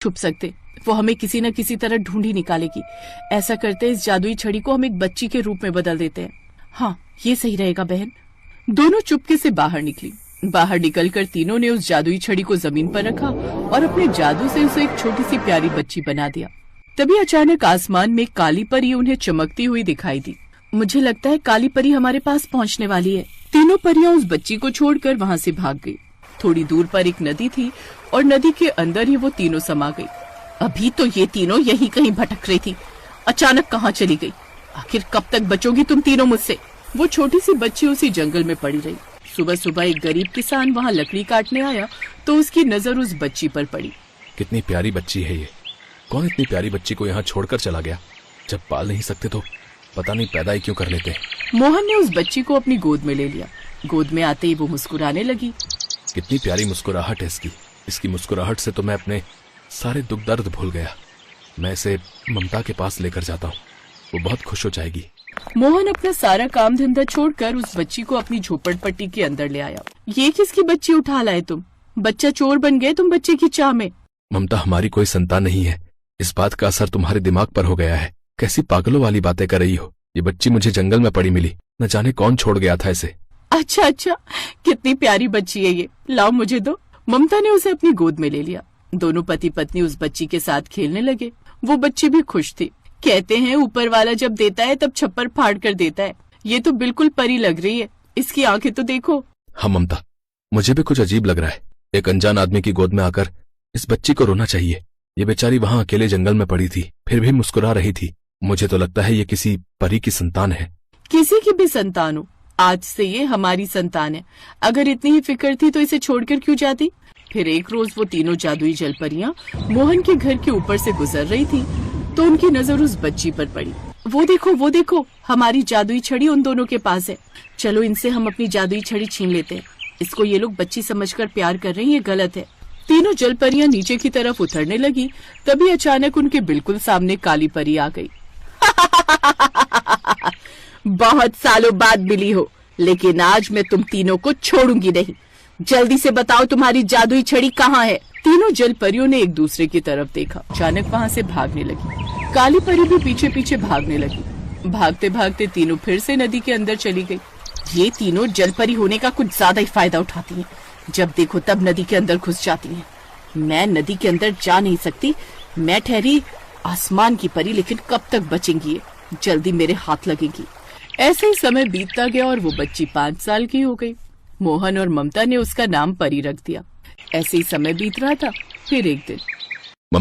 छुप सकते, वो हमें किसी न किसी तरह ढूंढ ही निकालेगी। ऐसा करते इस जादुई छड़ी को हम एक बच्ची के रूप में बदल देते हैं। हाँ, ये सही रहेगा बहन। दोनों चुपके से बाहर निकली। बाहर निकलकर तीनों ने उस जादुई छड़ी को जमीन पर रखा और अपने जादू से उसे एक छोटी सी प्यारी बच्ची बना दिया। तभी अचानक आसमान में काली परी उन्हें चमकती हुई दिखाई दी। मुझे लगता है काली परी हमारे पास पहुंचने वाली है। तीनों परियां उस बच्ची को छोड़कर वहां से भाग गई। थोड़ी दूर पर एक नदी थी और नदी के अंदर ही वो तीनों समा गई। अभी तो ये तीनों यहीं कहीं भटक रही थी, अचानक कहाँ चली गई? आखिर कब तक बचोगी तुम तीनों मुझसे? वो छोटी सी बच्ची उसी जंगल में पड़ी रही। सुबह सुबह एक गरीब किसान वहाँ लकड़ी काटने आया तो उसकी नजर उस बच्ची पर पड़ी। कितनी प्यारी बच्ची है ये। कौन इतनी प्यारी बच्ची को यहाँ छोड़कर चला गया? जब पाल नहीं सकते तो पता नहीं पैदा ही क्यों कर लेते। मोहन ने उस बच्ची को अपनी गोद में ले लिया। गोद में आते ही वो मुस्कुराने लगी। कितनी प्यारी मुस्कुराहट है इसकी मुस्कुराहट से तो मैं अपने सारे दुख दर्द भूल गया। मैं इसे ममता के पास लेकर जाता हूँ, वो बहुत खुश हो जाएगी। मोहन अपना सारा काम धंधा छोड़कर उस बच्ची को अपनी झोपड़पट्टी के अंदर ले आया। ये किसकी बच्ची उठा लाए तुम? बच्चा चोर बन गए तुम बच्चे की चाह में। ममता, हमारी कोई संतान नहीं है। इस बात का असर तुम्हारे दिमाग पर हो गया है। कैसी पागलों वाली बातें कर रही हो। ये बच्ची मुझे जंगल में पड़ी मिली, न जाने कौन छोड़ गया था इसे। अच्छा, कितनी प्यारी बच्ची है ये, लाओ मुझे दो। ममता ने उसे अपनी गोद में ले लिया। दोनों पति पत्नी उस बच्ची के साथ खेलने लगे। वो बच्ची भी खुश थी। कहते हैं ऊपर वाला जब देता है तब छप्पर फाड़ कर देता है। ये तो बिल्कुल परी लग रही है, इसकी आंखें तो देखो। हाँ ममता, मुझे भी कुछ अजीब लग रहा है। एक अनजान आदमी की गोद में आकर इस बच्ची को रोना चाहिए। ये बेचारी वहाँ अकेले जंगल में पड़ी थी, फिर भी मुस्कुरा रही थी। मुझे तो लगता है ये किसी परी की संतान है। किसी की भी संतान हो, आज से ये हमारी संतान है। अगर इतनी ही फिक्र थी तो इसे छोड़कर क्यों जाती? फिर एक रोज वो तीनों जादुई जलपरियां मोहन के घर के ऊपर से गुजर रही थी तो उनकी नजर उस बच्ची पर पड़ी। वो देखो, हमारी जादुई छड़ी उन दोनों के पास है। चलो इनसे हम अपनी जादुई छड़ी छीन लेते हैं। इसको ये लोग बच्ची समझकर प्यार कर रहे हैं, ये गलत है। तीनों जलपरियां नीचे की तरफ उतरने लगी। तभी अचानक उनके बिल्कुल सामने काली परी आ गई। बहुत सालों बाद मिली हो, लेकिन आज मैं तुम तीनों को छोड़ूंगी नहीं। जल्दी से बताओ तुम्हारी जादुई छड़ी कहाँ है? तीनों जलपरियों ने एक दूसरे की तरफ देखा। अचानक वहाँ से भागने लगी। काली परी भी पीछे पीछे भागने लगी। भागते भागते तीनों फिर से नदी के अंदर चली गई। ये तीनों जलपरी होने का कुछ ज्यादा ही फायदा उठाती हैं। जब देखो तब नदी के अंदर घुस जाती हैं। मैं नदी के अंदर जा नहीं सकती। मैं ठहरी आसमान की परी, लेकिन कब तक बचेंगी ये? जल्दी मेरे हाथ लगेगी। ऐसे ही समय बीतता गया और वो बच्ची 5 साल की हो गई। मोहन और ममता ने उसका नाम परी रख दिया। ऐसे ही समय बीत रहा था। फिर एक दिन